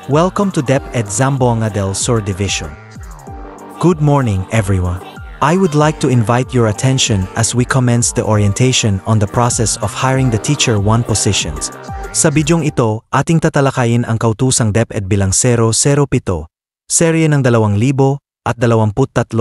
Welcome to DepEd Zamboanga del Sur Division. Good morning, everyone. I would like to invite your attention as we commence the orientation on the process of hiring the Teacher 1 positions. Sa bidyong ito, ating tatalakayin ang kautusang DepEd bilang 007, serye ng 2023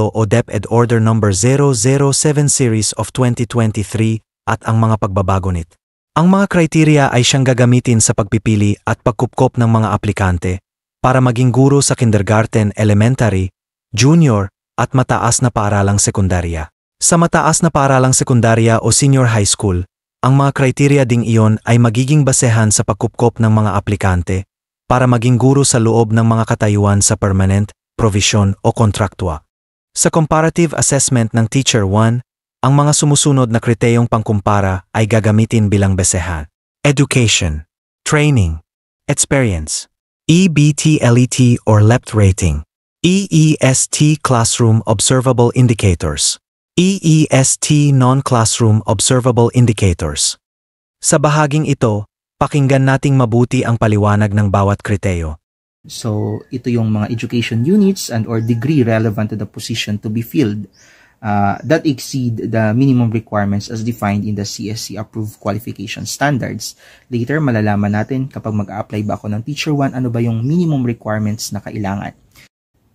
o DepEd Order Number 007 Series of 2023 at ang mga pagbabago nito. Ang mga kriteriya ay siyang gagamitin sa pagpipili at pagkupkop ng mga aplikante para maging guro sa kindergarten, elementary, junior, at mataas na paaralang sekundarya. Sa mataas na paaralang sekundarya o senior high school, ang mga kriteriya ding iyon ay magiging basehan sa pagkupkop ng mga aplikante para maging guro sa loob ng mga katayuan sa permanent, provision o kontraktwa. Sa comparative assessment ng Teacher 1, ang mga sumusunod na kriteryong pangkumpara ay gagamitin bilang basehan. Education, Training, Experience, EBT-LET or LEPT rating, EEST Classroom Observable Indicators, EEST Non-Classroom Observable Indicators. Sa bahaging ito, pakinggan nating mabuti ang paliwanag ng bawat kriteyo. So, ito yung mga education units and or degree relevant to the position to be filled that exceed the minimum requirements as defined in the CSC-approved qualification standards. Later, malalaman natin kapag mag-a-apply ba ako ng Teacher 1, ano ba yung minimum requirements na kailangan.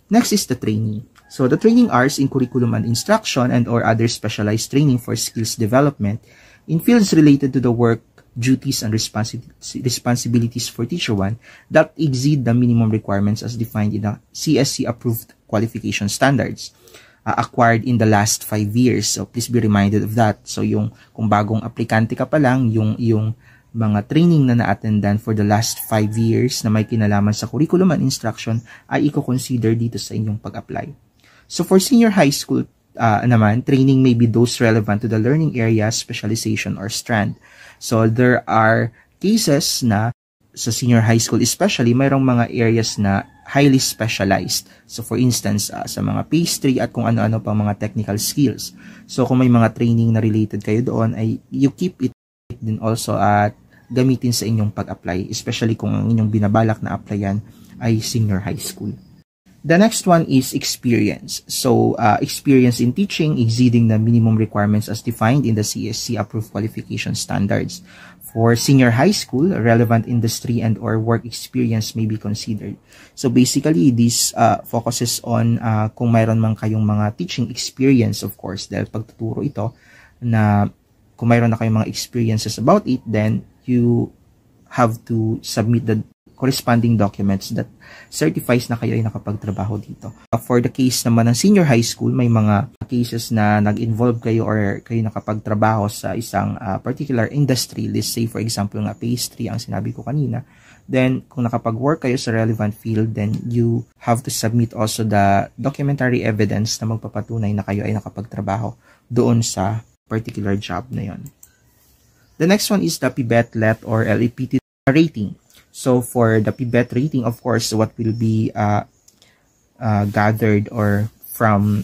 Next is the training. So, the training hours in curriculum and instruction and or other specialized training for skills development in fields related to the work, duties, and responsibilities for Teacher 1 that exceed the minimum requirements as defined in the CSC-approved qualification standards. Acquired in the last 5 years. So, please be reminded of that. So, kung bagong aplikante ka pa lang, yung mga training na na-attendan for the last 5 years na may kinalaman sa curriculum and instruction ay i-consider dito sa inyong pag-apply. So, for senior high school naman, training may be those relevant to the learning area, specialization, or strand. So, there are cases na sa senior high school especially, mayroong mga areas na highly specialized. So, for instance, sa mga pastry at kung ano-ano pang mga technical skills. So, kung may mga training na related kayo doon, ay you keep it din also at gamitin sa inyong pag-apply, especially kung ang inyong binabalak na applyan ay senior high school. The next one is experience. So, experience in teaching exceeding the minimum requirements as defined in the CSC-approved qualification standards. For senior high school, relevant industry and or work experience may be considered. So basically, this focuses on kung mayroon man kayong mga teaching experience, of course, dahil pagtuturo ito, na kung mayroon na kayong mga experiences about it, then you have to submit the corresponding documents that certifies na kayo ay nakapagtrabaho dito. For the case naman ng senior high school, may mga cases na nag-involve kayo or kayo nakapagtrabaho sa isang particular industry. Let's say, for example, nga pastry, ang sinabi ko kanina. Then, kung nakapag-work kayo sa relevant field, then you have to submit also the documentary evidence na magpapatunay na kayo ay nakapagtrabaho doon sa particular job na yon. The next one is the PBET-LET or LEPT rating. So, for the PBET rating, of course, what will be gathered or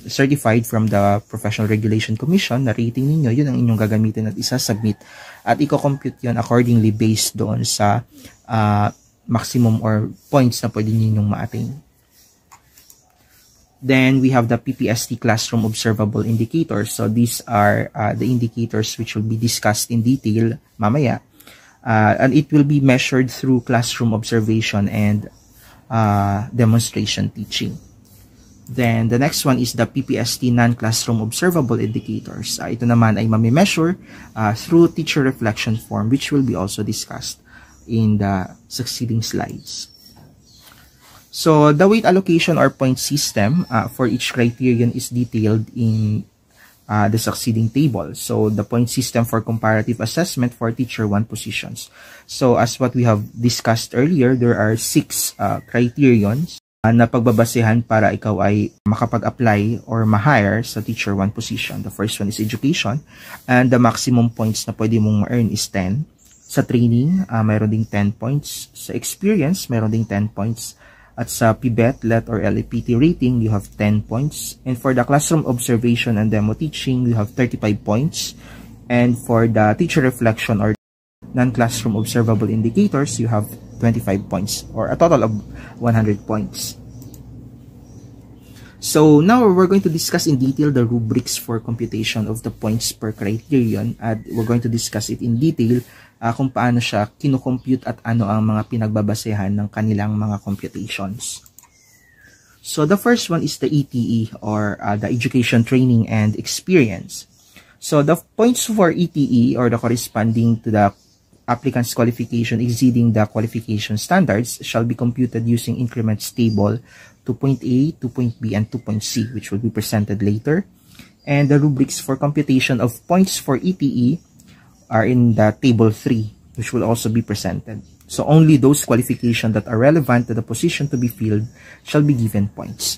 certified from the Professional Regulation Commission na rating ninyo, yun ang inyong gagamitin at isa-submit. At i-compute yun accordingly based doon sa maximum or points na pwede ninyong ma-attain. Then, we have the PPST Classroom Observable Indicators. So, these are the indicators which will be discussed in detail mamaya. And it will be measured through classroom observation and demonstration teaching. Then, the next one is the PPST Non-Classroom Observable Indicators. Ito naman ay mami-measure through teacher reflection form, which will be also discussed in the succeeding slides. So, the weight allocation or point system for each criterion is detailed in the succeeding table. So, the point system for comparative assessment for Teacher 1 positions. So, as what we have discussed earlier, there are 6 criterions na pagbabasehan para ikaw ay makapag-apply or ma-hire sa Teacher 1 position. The first one is education, and the maximum points na pwede mong ma-earn is 10. Sa training, mayroon ding 10 points. Sa experience, mayroon ding 10 points. At sa PBET, LET, or LEPT rating, you have 10 points. And for the classroom observation and demo teaching, you have 35 points. And for the teacher reflection or non-classroom observable indicators, you have 25 points or a total of 100 points. So now we're going to discuss in detail the rubrics for computation of the points per criterion, at we're going to discuss it in detail kung paano siya kinocompute at ano ang mga pinagbabasehan ng kanilang mga computations. So the first one is the ETE, or the Education, Training, and Experience. So the points for ETE, or the corresponding to the applicant's qualification exceeding the qualification standards, shall be computed using increments table 2.A, 2.B, and 2.C, which will be presented later. And the rubrics for computation of points for ETE are in the table 3, which will also be presented. So only those qualifications that are relevant to the position to be filled shall be given points.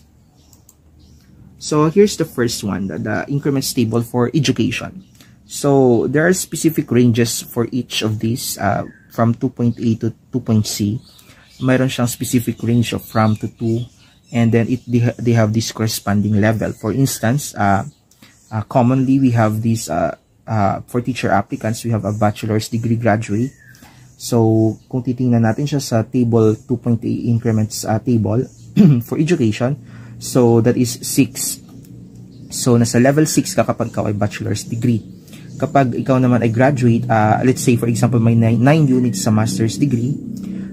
So here's the first one, the increments table for education. So there are specific ranges for each of these, from 2.A to 2.C. Mayroon siyang specific range of from to 2, and then they have this corresponding level. For instance, commonly we have this for teacher applicants, we have a bachelor's degree graduate. So kung titingnan natin siya sa table 2.A increments table for education, so that is 6. So nasa level 6 ka kapag ikaw ay bachelor's degree. Kapag ikaw naman ay graduate, let's say for example may 9 units sa master's degree,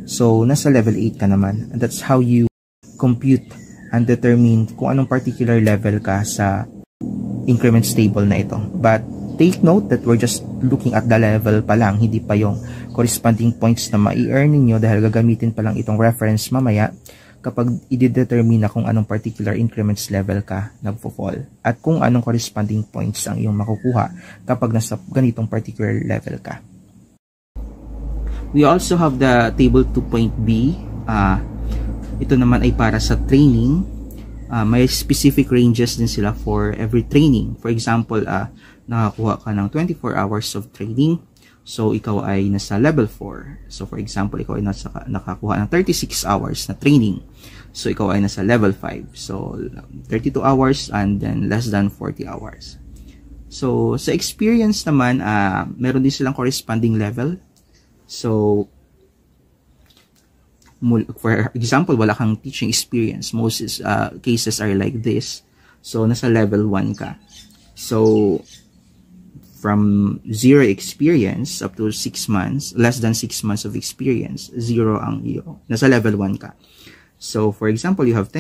so nasa level 8 ka naman. And that's how you compute and determine kung anong particular level ka sa increments table na ito. But take note that we're just looking at the level pa lang, hindi pa yung corresponding points na mai-earn ninyo, dahil gagamitin pa lang itong reference mamaya kapag i-determine na kung anong particular increments level ka nagfo-fall at kung anong corresponding points ang iyong makukuha kapag nasa ganitong particular level ka. We also have the table 2.B. Ito naman ay para sa training. May specific ranges din sila for every training. For example, nakakuha ka ng 24 hours of training. So, ikaw ay nasa level 4. So, for example, ikaw ay nakakuha ng 36 hours na training. So, ikaw ay nasa level 5. So, 32 hours and then less than 40 hours. So, sa experience naman, meron din silang corresponding level. So, for example, wala kang teaching experience. Most cases are like this. So, nasa level 1 ka. So, from 0 experience up to 6 months, less than 6 months of experience, 0 ang iyo. Nasa level 1 ka. So, for example, you have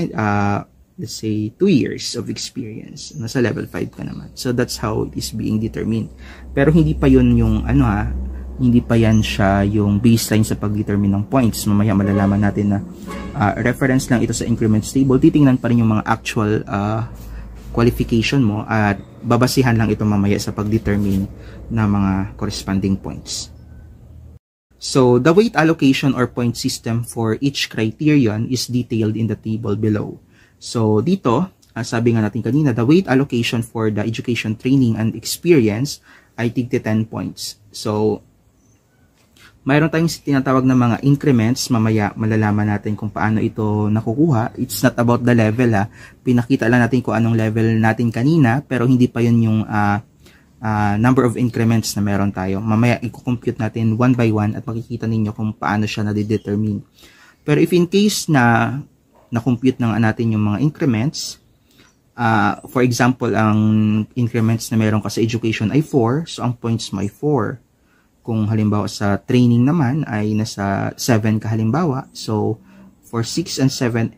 let's say 2 years of experience. Nasa level 5 ka naman. So, that's how it is being determined. Pero hindi pa yun yung hindi pa yan siya yung baseline sa pag-determine ng points. Mamaya malalaman natin na reference lang ito sa increments table. Titingnan pa rin yung mga actual qualification mo at babasihan lang ito mamaya sa pag-determine ng mga corresponding points. So, the weight allocation or point system for each criterion is detailed in the table below. So, dito, sabi nga natin kanina, the weight allocation for the education, training, and experience ay tigti 10 points. So, mayroon tayong tinatawag na mga increments. Mamaya malalaman natin kung paano ito nakukuha. It's not about the level. Pinakita lang natin kung anong level natin kanina, pero hindi pa yun yung number of increments na meron tayo. Mamaya i-compute natin one by one at makikita ninyo kung paano siya na-determine. Pero if in case na na-compute na natin yung mga increments, for example, ang increments na meron ka sa education ay 4, so ang points mo ay 4. Kung halimbawa sa training naman ay nasa 7 ka halimbawa. So, for 6 and 7,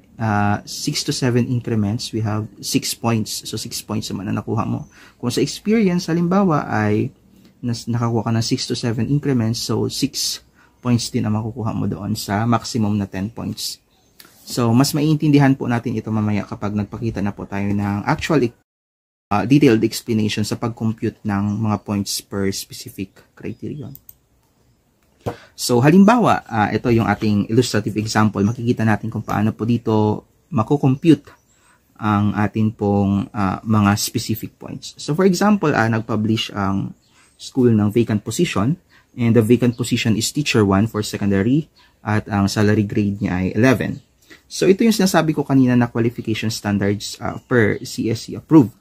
6 to 7 increments, we have 6 points. So, 6 points naman na nakuha mo. Kung sa experience, halimbawa ay nakakuha ka ng 6 to 7 increments. So, 6 points din ang makukuha mo doon sa maximum na 10 points. So, mas maiintindihan po natin ito mamaya kapag nagpakita na po tayo ng actual detailed explanation sa pag-compute ng mga points per specific criterion. So, halimbawa, ito yung ating illustrative example. Makikita natin kung paano po dito mako-compute ang atin pong mga specific points. So, for example, nag-publish ang school ng vacant position, and the vacant position is teacher 1 for secondary, at ang salary grade niya ay 11. So, ito yung sinasabi ko kanina na qualification standards per CSE approved.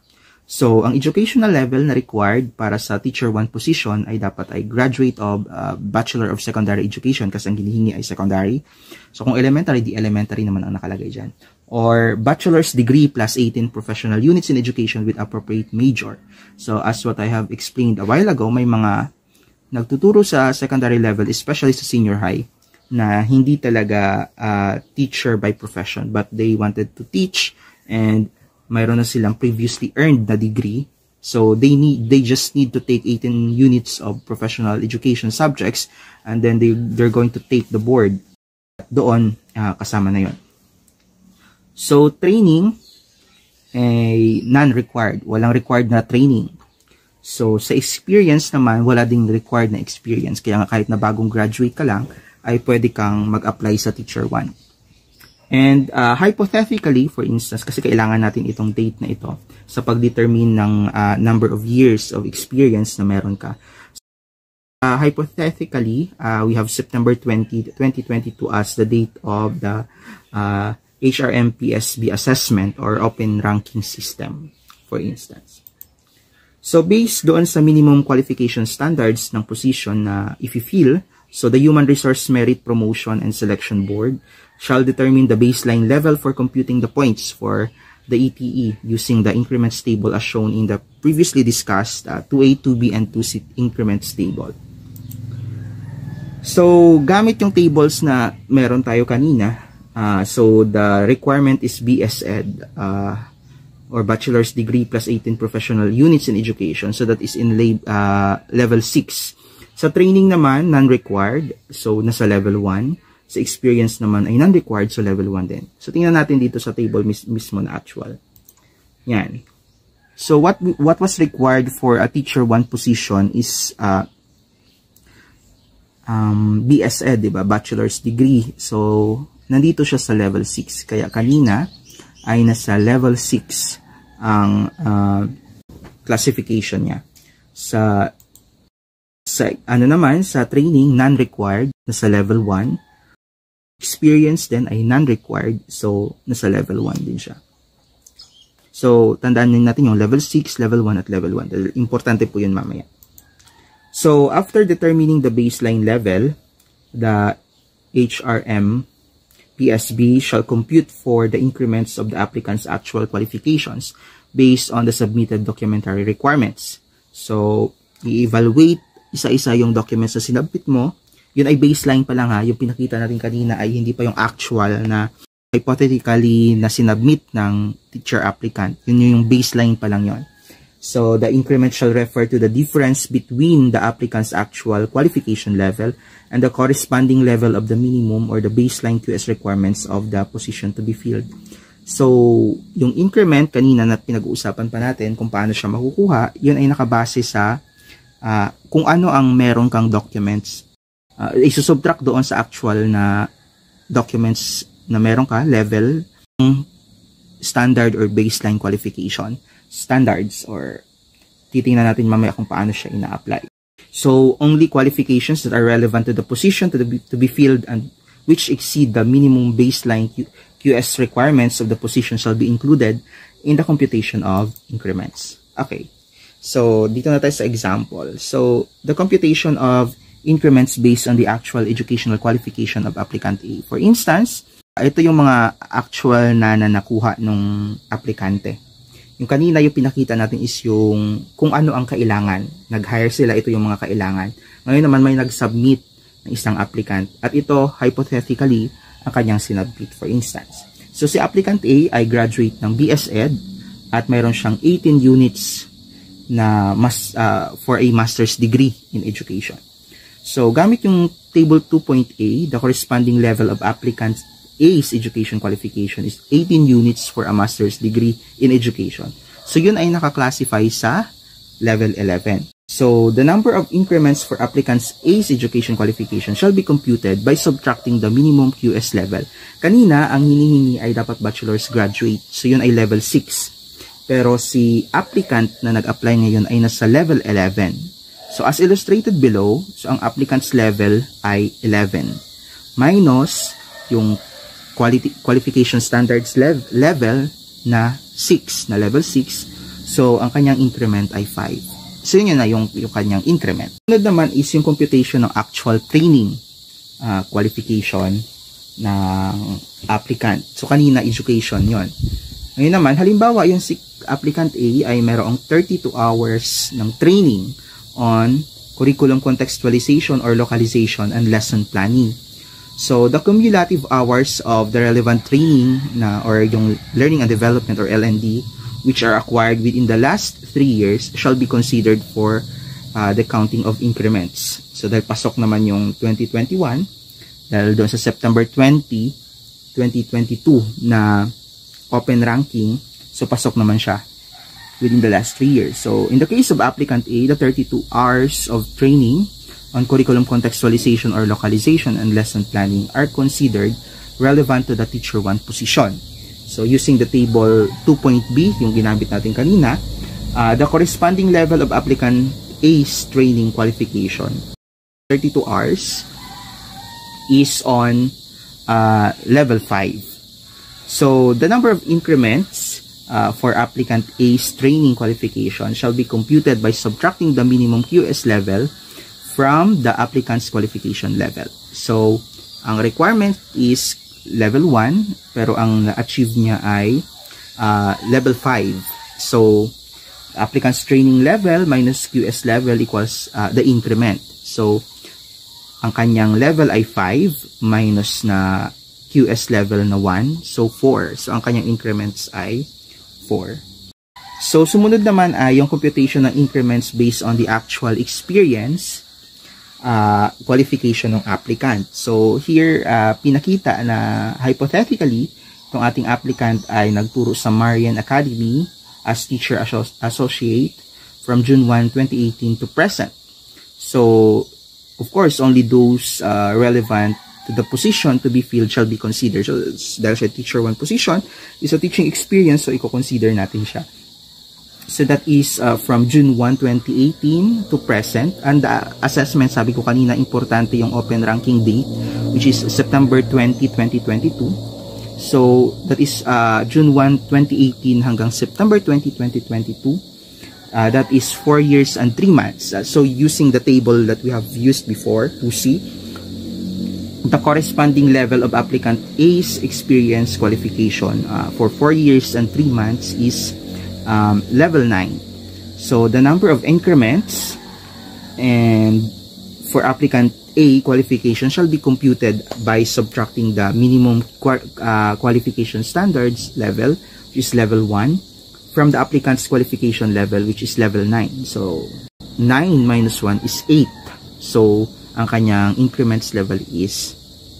So, ang educational level na required para sa Teacher 1 position ay dapat ay graduate of Bachelor of Secondary Education kasi ang hinihingi ay secondary. So, kung elementary, di elementary naman ang nakalagay dyan. Or bachelor's degree plus 18 professional units in education with appropriate major. So, as what I have explained a while ago, may mga nagtuturo sa secondary level, especially sa senior high, na hindi talaga teacher by profession, but they wanted to teach and mayroon na silang previously earned na degree. So, they just need to take 18 units of professional education subjects and then they're going to take the board. Doon, kasama na yon. So, training ay non-required. Walang required na training. So, sa experience naman, wala ding required na experience. Kaya nga kahit na bagong graduate ka lang, ay pwede kang mag-apply sa Teacher 1. And hypothetically, for instance, kasi kailangan natin itong date na ito sa pag-determine ng number of years of experience na meron ka. Hypothetically, we have September 20, 2022 as the date of the HRM-PSB assessment or open ranking system, for instance. So, based doon sa minimum qualification standards ng position na if you feel, so the Human Resource Merit Promotion and Selection Board shall determine the baseline level for computing the points for the ETE using the increments table as shown in the previously discussed 2A, 2B, and 2C increments table. So, gamit yung tables na meron tayo kanina, so the requirement is BSED or Bachelor's Degree plus 18 Professional Units in Education. So, that is in level 6. Sa training naman, non-required. So, nasa level 1. Sa experience naman ay non-required, so level 1 din. So, tingnan natin dito sa table mismo na actual. Yan. So, what was required for a Teacher 1 position is BSED, diba? Bachelor's Degree. So, nandito siya sa level 6. Kaya kanina ay nasa level 6 ang classification niya. Sa ano naman, sa training, non-required, nasa level 1. Experience din ay non-required, so nasa level 1 din siya. So, tandaan natin yung level 6, level 1 at level 1. Importante po yun mamaya. So, after determining the baseline level, the HRM PSB shall compute for the increments of the applicant's actual qualifications based on the submitted documentary requirements. So, i-evaluate isa-isa yung documents na sinabit mo. Yun ay baseline pa lang ha. Yung pinakita natin kanina ay hindi pa yung actual na hypothetically na sinabmit ng teacher applicant. Yun yung baseline pa lang yun. So, the increment shall refer to the difference between the applicant's actual qualification level and the corresponding level of the minimum or the baseline QS requirements of the position to be filled. So, yung increment kanina na pinag-uusapan pa natin kung paano siya makukuha, yun ay nakabase sa kung ano ang meron kang documents. Isusubtract doon sa actual na documents na meron ka, level, standard or baseline qualification standards, or titingnan natin mamaya kung paano siya ina-apply. So, only qualifications that are relevant to the position to be filled and which exceed the minimum baseline QS requirements of the position shall be included in the computation of increments. Okay. So, dito na tayo sa example. So, the computation of increments based on the actual educational qualification of applicant A. For instance, ito yung mga actual na nakuha nung aplikante. Yung kanina yung pinakita natin is yung kung ano ang kailangan. Nag-hire sila, ito yung mga kailangan. Ngayon naman may nag-submit ng isang applicant. At ito, hypothetically, ang kanyang sinubmit, for instance. So, si applicant A ay graduate ng BSED at mayroon siyang 18 units na for a master's degree in education. So, gamit yung table 2.A, the corresponding level of applicant A's education qualification is 18 units for a master's degree in education. So, yun ay nakaklasify sa level 11. So, the number of increments for applicants A's education qualification shall be computed by subtracting the minimum QS level. Kanina, ang hinihingi ay dapat bachelor's graduate. So, yun ay level 6. Pero si applicant na nag-apply ngayon ay nasa level 11. So, as illustrated below, so ang applicant's level ay 11. Minus yung qualification standards level na 6, na level 6. So, ang kanyang increment ay 5. So, yun na yung kanyang increment. Sunod naman is yung computation ng actual training qualification ng applicant. So, kanina, education yon. Ngayon naman, halimbawa, yung si applicant A ay mayroong 32 hours ng training on curriculum contextualization or localization and lesson planning. So, the cumulative hours of the relevant training or yung learning and development or L&D which are acquired within the last 3 years shall be considered for the counting of increments. So, dahil pasok naman yung 2021, dahil doon sa September 20, 2022 na open ranking, so pasok naman siya within the last 3 years. So, in the case of applicant A, the 32 hours of training on curriculum contextualization or localization and lesson planning are considered relevant to the teacher 1 position. So, using the table 2.b, yung ginamit natin kanina, the corresponding level of applicant A's training qualification, 32 hours, is on level 5. So, the number of increments for applicant A's training qualification shall be computed by subtracting the minimum QS level from the applicant's qualification level. So, ang requirement is level 1, pero ang na-achieve niya ay level 5. So, applicant's training level minus QS level equals the increment. So, ang kanyang level ay 5 minus na QS level na 1. So, 4. So, ang kanyang increments ay 4. So, sumunod naman ay yung computation ng increments based on the actual experience qualification ng applicant. So, here, pinakita na hypothetically, itong ating applicant ay nagturo sa Marian Academy as teacher associate from June 1, 2018 to present. So, of course, only those relevant to the position to be filled shall be considered. So, dahil sa teacher 1 position, is a teaching experience, so i-consider natin siya. So, that is from June 1, 2018 to present. And the assessment, sabi ko kanina, importante yung open ranking date, which is September 20, 2022. So, that is June 1, 2018 hanggang September 20, 2022. That is 4 years and 3 months. So, using the table that we have used before to see, the corresponding level of applicant A's experience qualification for 4 years and 3 months is level 9. So, the number of increments and for applicant A qualification shall be computed by subtracting the minimum qualification standards level, which is level 1, from the applicant's qualification level, which is level 9. So, 9 minus 1 is 8. So, ang kanyang increments level is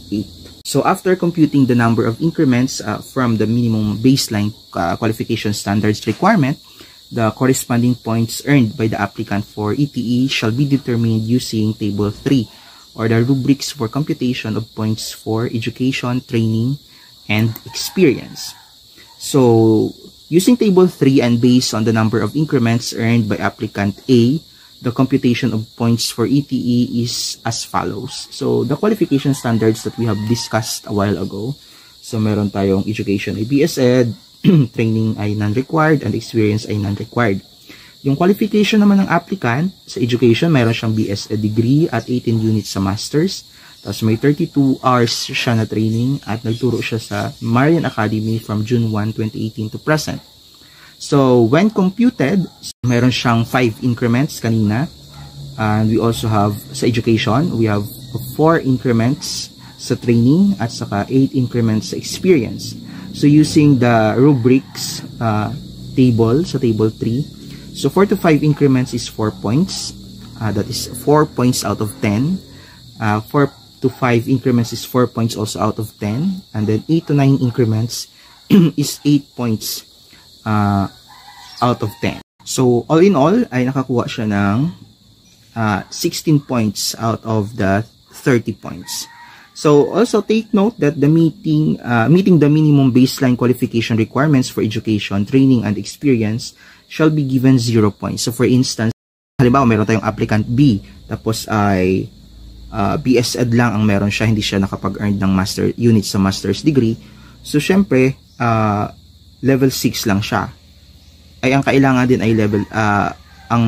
8. So, after computing the number of increments from the minimum baseline qualification standards requirement, the corresponding points earned by the applicant for ETE shall be determined using Table 3, or the rubrics for computation of points for education, training, and experience. So, using Table 3 and based on the number of increments earned by applicant A, the computation of points for ETE is as follows. So, the qualification standards that we have discussed a while ago. So, meron tayong education ay BSED, training ay non-required, and experience ay non-required. Yung qualification naman ng applicant sa education, meron siyang BSED degree at 18 units sa masters. Tapos may 32 hours siya na training at nagturo siya sa Marian Academy from June 1, 2018 to present. So, when computed, meron siyang 5 increments kanina. And we also have sa education, we have 4 increments sa training at saka 8 increments sa experience. So, using the rubrics table, sa table 3, so 4 to 5 increments is 4 points. That is 4 points out of 10. 4 to 5 increments is 4 points also out of 10. And then 8 to 9 increments is 8 points out of 10. So, all in all, ay nakakuha siya ng 16 points out of the 30 points. So, also take note that the meeting the minimum baseline qualification requirements for education, training, and experience shall be given 0 points. So, for instance, halimbawa, meron tayong applicant B, tapos ay BSED lang ang meron siya, hindi siya nakapag-earn ng master unit sa master's degree. So, syempre, level 6 lang siya. ay ang kailangan din ay ang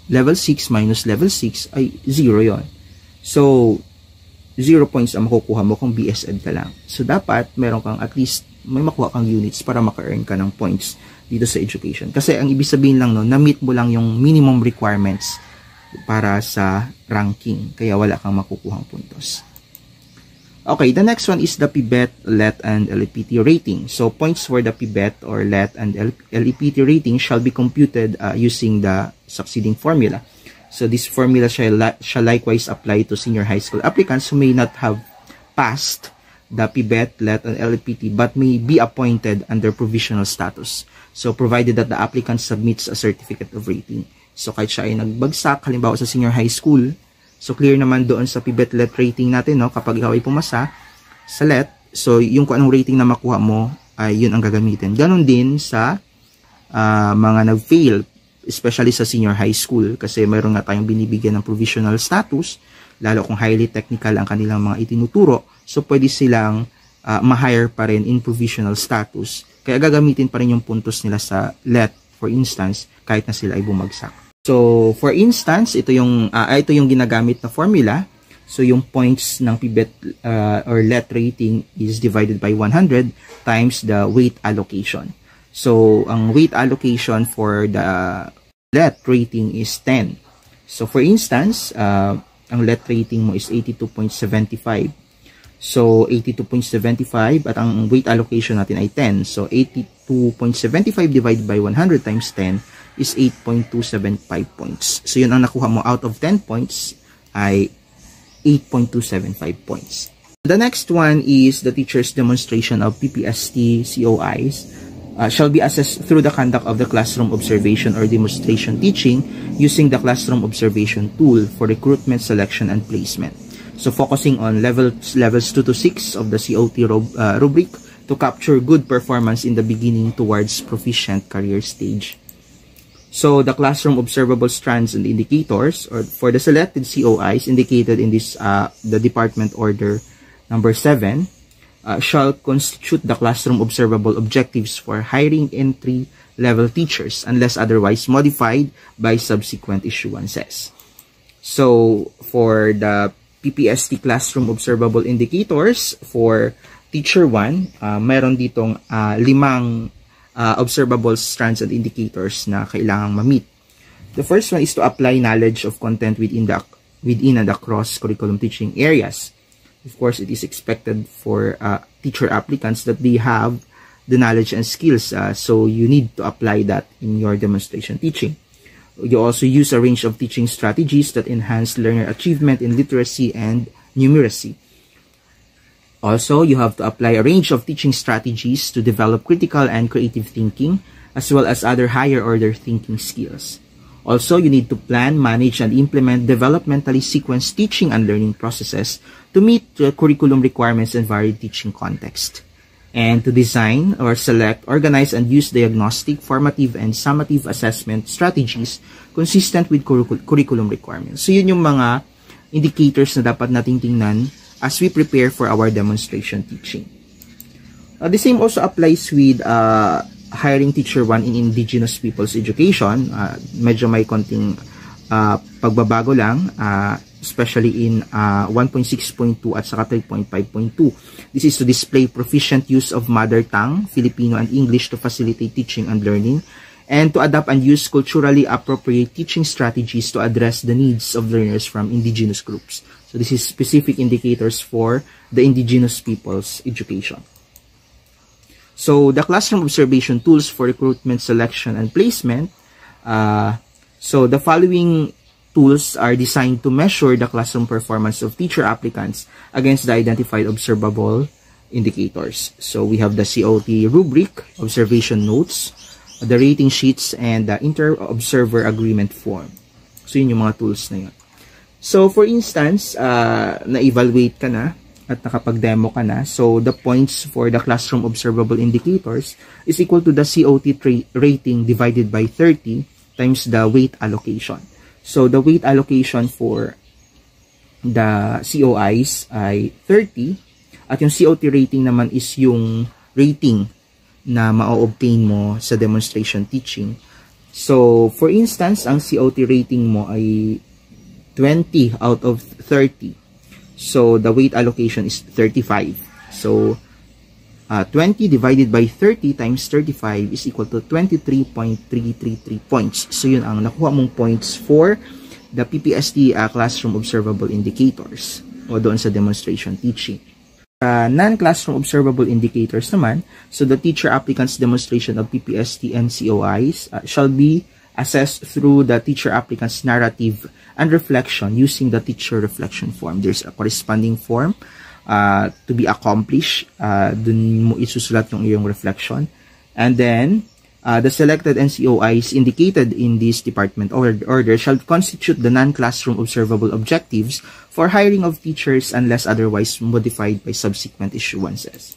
level 6 minus level 6 ay 0 yon. So, 0 points ang makukuha mo kung BSED ka lang. So, dapat meron kang at least may makuha kang units para maka-earn ka ng points dito sa education. Kasi ang ibig sabihin lang no, na-meet mo lang yung minimum requirements para sa ranking. Kaya wala kang makukuhang puntos. Okay, the next one is the PBET, LET, and LEPT rating. So, points for the PBET or LET and LEPT rating shall be computed using the succeeding formula. So, this formula shall likewise apply to senior high school applicants who may not have passed the PBET, LET, and LEPT but may be appointed under provisional status. So, provided that the applicant submits a certificate of rating. So, kahit siya ay nagbagsak, halimbawa sa senior high school, so, clear naman doon sa PBET LET rating natin, no? Kapag ikaw ay pumasa sa LET, so, yung kung anong rating na makuha mo, ay yun ang gagamitin. Ganon din sa mga nag-fail, especially sa senior high school, kasi mayroon nga tayong binibigyan ng provisional status, lalo kung highly technical ang kanilang mga itinuturo, so, pwede silang ma-hire pa rin in provisional status. Kaya gagamitin pa rin yung puntos nila sa LET, for instance, kahit na sila ay bumagsak. So, for instance, ito yung ginagamit na formula. So, yung points ng PBET or LET rating is divided by 100 times the weight allocation. So, ang weight allocation for the LET rating is 10. So, for instance, ang LET rating mo is 82.75. So, 82.75 at ang weight allocation natin ay 10. So, 82.75 divided by 100 times 10 is 8.275 points. So, yun ang nakuha mo out of 10 points ay 8.275 points. The next one is the teacher's demonstration of PPST COIs shall be assessed through the conduct of the classroom observation or demonstration teaching using the classroom observation tool for recruitment, selection, and placement. So, focusing on levels 2 to 6 of the COT rubric to capture good performance in the beginning towards proficient career stage. So, the classroom observable strands and indicators or for the selected COIs indicated in this the department order number 7 shall constitute the classroom observable objectives for hiring entry-level teachers unless otherwise modified by subsequent issuances. So, for the PPST classroom observable indicators for teacher 1, mayroon ditong 5 observable strands and indicators na kailangang ma-meet. The first one is to apply knowledge of content within and across curriculum teaching areas. Of course, it is expected for teacher applicants that they have the knowledge and skills, so you need to apply that in your demonstration teaching. You also use a range of teaching strategies that enhance learner achievement in literacy and numeracy. Also, you have to apply a range of teaching strategies to develop critical and creative thinking, as well as other higher order thinking skills. Also, you need to plan, manage, and implement developmentally sequenced teaching and learning processes to meet the curriculum requirements and varied teaching context. And to design or select, organize, and use diagnostic, formative, and summative assessment strategies consistent with curriculum requirements. So, yun yung mga indicators na dapat nating tingnan as we prepare for our demonstration teaching. The same also applies with hiring teacher 1 in indigenous people's education. Medyo may konting pagbabago lang, especially in 1.6.2 at saka 3.5.2. This is to display proficient use of mother tongue, Filipino, and English to facilitate teaching and learning, and to adapt and use culturally appropriate teaching strategies to address the needs of learners from indigenous groups. So this is specific indicators for the indigenous people's education. So the classroom observation tools for recruitment, selection, and placement. So the following tools are designed to measure the classroom performance of teacher applicants against the identified observable indicators. So we have the COT rubric, observation notes, the rating sheets, and the inter-observer agreement form. So yun yung mga tools na yun. So, for instance, na-evaluate ka na at nakapag-demo ka na. So, the points for the classroom observable indicators is equal to the COT rating divided by 30 times the weight allocation. So, the weight allocation for the COIs ay 30 at yung COT rating naman is yung rating na ma-obtain mo sa demonstration teaching. So, for instance, ang COT rating mo ay 20 out of 30. So, the weight allocation is 35. So, 20 divided by 30 times 35 is equal to 23.333 points. So, yun ang nakuha mong points for the PPST classroom observable indicators o doon sa demonstration teaching. Non-classroom observable indicators naman, so the teacher applicant's demonstration of PPST and COIs shall be assessed through the teacher applicant's narrative and reflection using the teacher reflection form. There's a corresponding form to be accomplished. Dun mo isusulat yung iyong reflection. And then, the selected NCOIs indicated in this department order shall constitute the non-classroom observable objectives for hiring of teachers unless otherwise modified by subsequent issuances.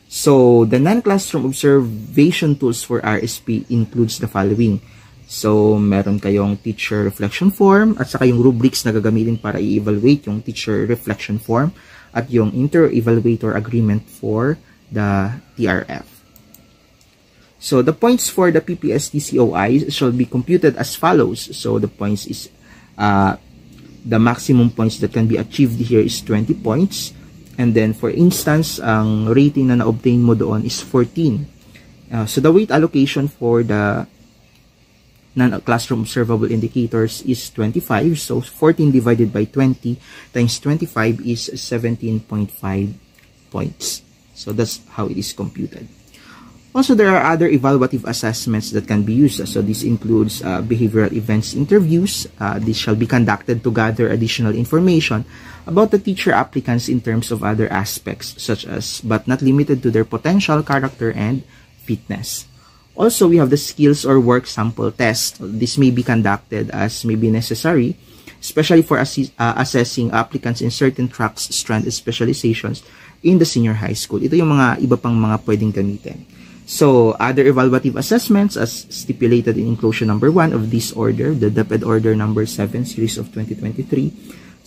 So, the non-classroom observation tools for RSP includes the following. So, meron kayong teacher reflection form at saka yung rubrics na gagamitin para i-evaluate yung teacher reflection form at yung inter-evaluator agreement for the TRF. So, the points for the PPST COI shall be computed as follows. So, the points is, the maximum points that can be achieved here is 20 points. And then, for instance, ang rating na na-obtain mo doon is 14. So, the weight allocation for the non-classroom observable indicators is 25. So, 14 divided by 20 times 25 is 17.5 points. So, that's how it is computed. Also, there are other evaluative assessments that can be used. So, this includes behavioral events interviews. This shall be conducted to gather additional information about the teacher applicants in terms of other aspects, such as, but not limited to, their potential, character, and fitness. Also, we have the skills or work sample test. This may be conducted as may be necessary, especially for assessing applicants in certain tracks, strand, and specializations in the senior high school. Ito yung mga iba pang mga pwedeng gamitin. So, other evaluative assessments as stipulated in inclusion number 1 of this order, the DepEd Order number 7 series of 2023,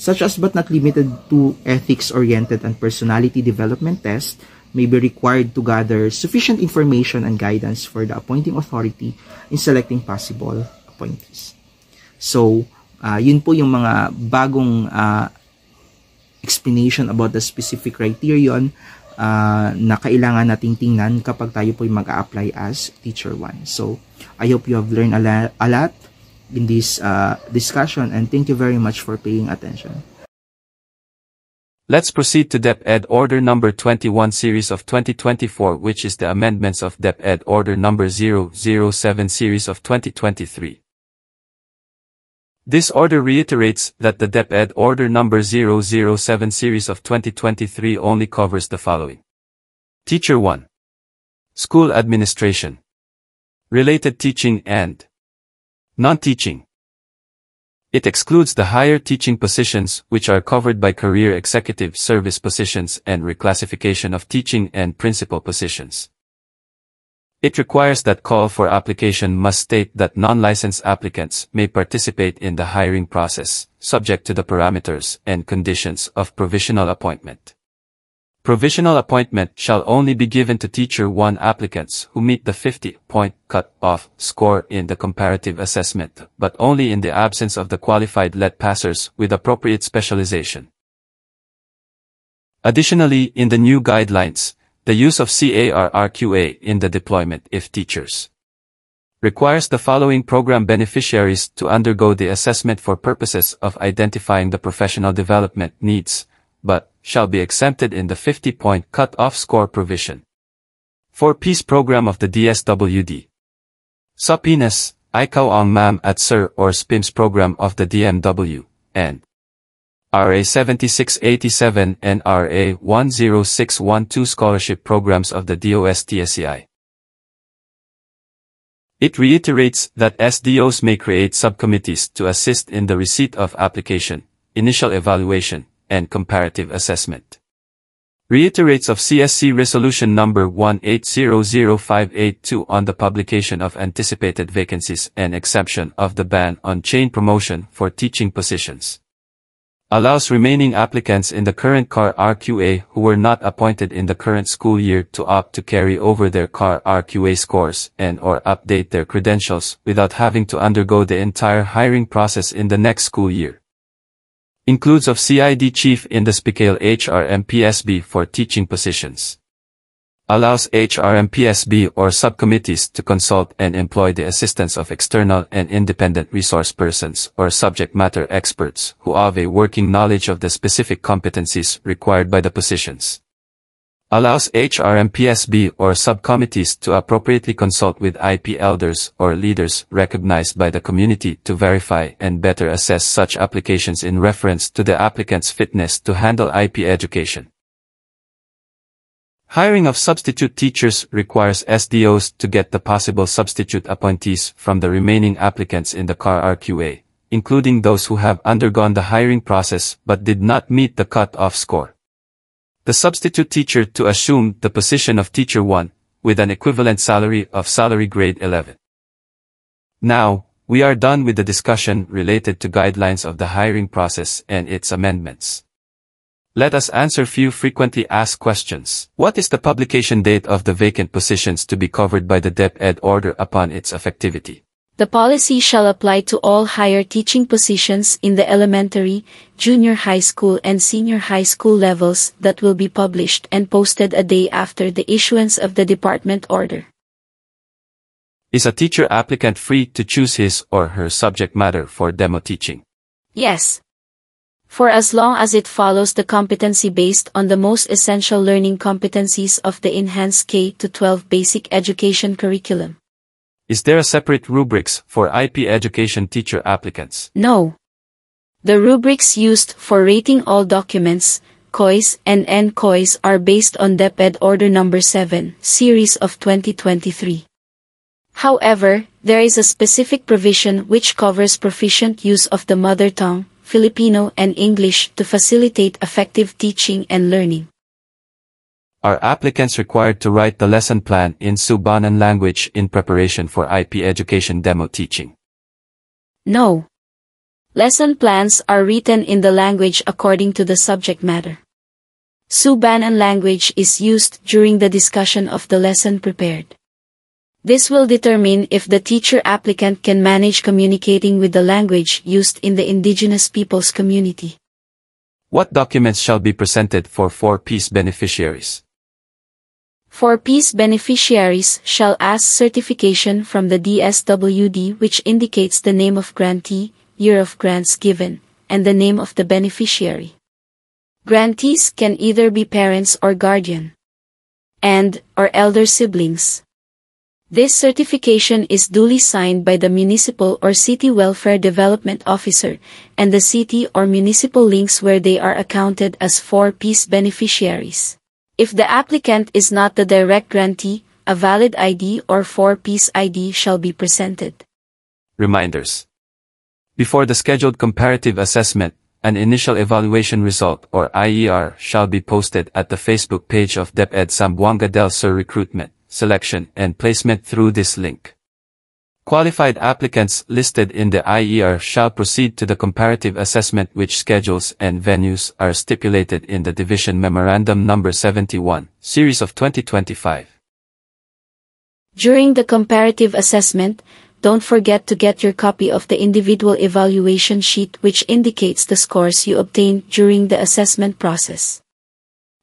such as but not limited to ethics-oriented and personality development test, may be required to gather sufficient information and guidance for the appointing authority in selecting possible appointees. So, yun po yung mga bagong explanation about the specific criterion na kailangan nating tingnan kapag tayo po mag-a-apply as Teacher 1. So, I hope you have learned a lot in this discussion, and thank you very much for paying attention. Let's proceed to DepEd Order number 21 series of 2024, which is the amendments of DepEd Order number 007 series of 2023. This order reiterates that the DepEd Order number 007 series of 2023 only covers the following. Teacher 1. School administration. Related teaching and non-teaching. It excludes the higher teaching positions which are covered by career executive service positions and reclassification of teaching and principal positions. It requires that call for application must state that non-licensed applicants may participate in the hiring process, subject to the parameters and conditions of provisional appointment. Provisional appointment shall only be given to Teacher 1 applicants who meet the 50-point cut-off score in the comparative assessment, but only in the absence of the qualified let passers with appropriate specialization. Additionally, in the new guidelines, the use of CARRQA in the deployment if teachers requires the following program beneficiaries to undergo the assessment for purposes of identifying the professional development needs, but shall be exempted in the 50-point cut-off score provision. For Peace Program of the DSWD. Sa Pinas, Ikaw ang Ma'am at Sir or SPIMS Program of the DMW, and RA 7687 and RA 10612 Scholarship Programs of the DOST-SEI. It reiterates that SDOs may create subcommittees to assist in the receipt of application, initial evaluation, and comparative assessment. Reiterates of CSC Resolution number 1800582 on the publication of anticipated vacancies and exemption of the ban on chain promotion for teaching positions. Allows remaining applicants in the current CAR RQA who were not appointed in the current school year to opt to carry over their CAR RQA scores and/or update their credentials without having to undergo the entire hiring process in the next school year. Includes of CID Chief in the SPICALE HRMPSB for teaching positions. Allows HRMPSB or subcommittees to consult and employ the assistance of external and independent resource persons or subject matter experts who have a working knowledge of the specific competencies required by the positions. Allows HRMPSB or subcommittees to appropriately consult with IP elders or leaders recognized by the community to verify and better assess such applications in reference to the applicant's fitness to handle IP education. Hiring of substitute teachers requires SDOs to get the possible substitute appointees from the remaining applicants in the CAR RQA, including those who have undergone the hiring process but did not meet the cut-off score. The substitute teacher to assume the position of Teacher 1, with an equivalent salary of salary grade 11. Now, we are done with the discussion related to guidelines of the hiring process and its amendments. Let us answer few frequently asked questions. What is the publication date of the vacant positions to be covered by the DepEd order upon its effectivity? The policy shall apply to all higher teaching positions in the elementary, junior high school and senior high school levels that will be published and posted a day after the issuance of the department order. Is a teacher applicant free to choose his or her subject matter for demo teaching? Yes. For as long as it follows the competency based on the most essential learning competencies of the enhanced K-12 basic education curriculum. Is there a separate rubrics for IP education teacher applicants? No. The rubrics used for rating all documents, COIS and NCOIS are based on DepEd Order No. 7, Series of 2023. However, there is a specific provision which covers proficient use of the mother tongue, Filipino and English to facilitate effective teaching and learning. Are applicants required to write the lesson plan in Subanan language in preparation for IP education demo teaching? No. Lesson plans are written in the language according to the subject matter. Subanan language is used during the discussion of the lesson prepared. This will determine if the teacher applicant can manage communicating with the language used in the indigenous peoples community. What documents shall be presented for 4Ps beneficiaries? 4Ps beneficiaries shall ask certification from the DSWD which indicates the name of grantee, year of grants given, and the name of the beneficiary. Grantees can either be parents or guardian, or elder siblings. This certification is duly signed by the municipal or city welfare development officer, and the city or municipal links where they are accounted as 4Ps beneficiaries. If the applicant is not the direct grantee, a valid ID or 4Ps ID shall be presented. Reminders. Before the scheduled comparative assessment, an initial evaluation result or IER shall be posted at the Facebook page of DepEd Zamboanga del Sur Recruitment, Selection and Placement through this link. Qualified applicants listed in the IER shall proceed to the comparative assessment which schedules and venues are stipulated in the Division Memorandum No. 71, Series of 2025. During the comparative assessment, don't forget to get your copy of the individual evaluation sheet which indicates the scores you obtained during the assessment process.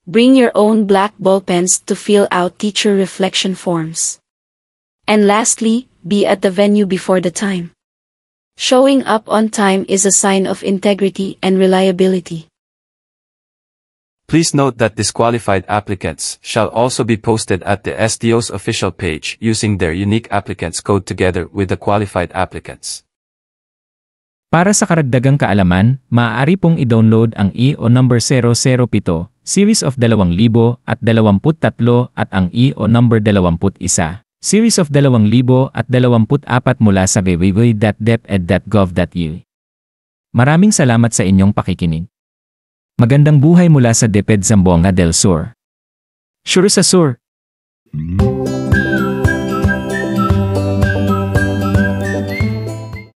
Bring your own black ball pens to fill out teacher reflection forms. And lastly, be at the venue before the time. Showing up on time is a sign of integrity and reliability. Please note that disqualified applicants shall also be posted at the SDO's official page using their unique applicants code together with the qualified applicants. Para sa karagdagang kaalaman, maaari pong i-download ang EO number 007, Series of 2023 at ang EO number 21, Series of 2024 mula sa www.deped.gov.ua. Maraming salamat sa inyong pakikinig. Magandang buhay mula sa DepEd Zamboanga del Sur. Sure sa Sur!